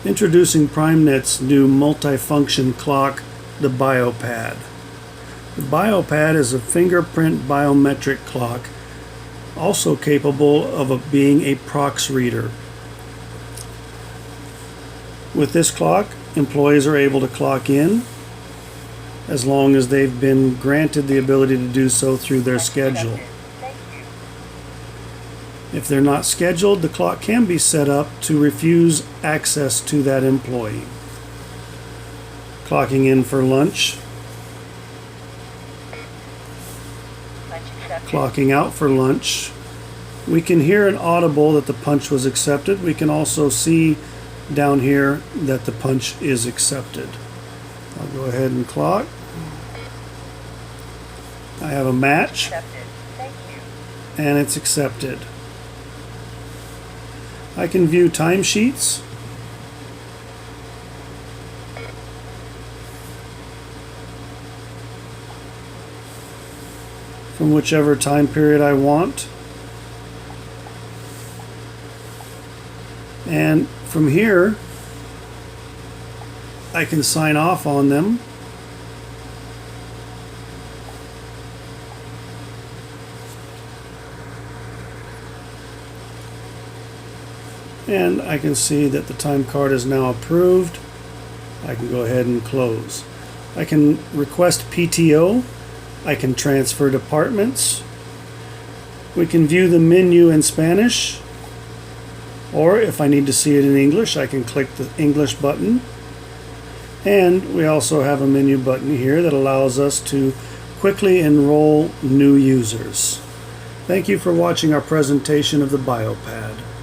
Introducing PrimeNet's new multifunction clock, the Biopad. The Biopad is a fingerprint biometric clock, also capable of being a prox reader. With this clock, employees are able to clock in as long as they've been granted the ability to do so through their schedule. If they're not scheduled, the clock can be set up to refuse access to that employee. Clocking in for lunch. Clocking out for lunch. We can hear an audible that the punch was accepted. We can also see down here that the punch is accepted. I'll go ahead and clock. I have a match. And it's accepted. I can view timesheets. From whichever time period I want. And from here, I can sign off on them. And I can see that the time card is now approved. I can go ahead and close. I can request PTO. I can transfer departments. We can view the menu in Spanish. Or if I need to see it in English, I can click the English button. And we also have a menu button here that allows us to quickly enroll new users. Thank you for watching our presentation of the Biopad.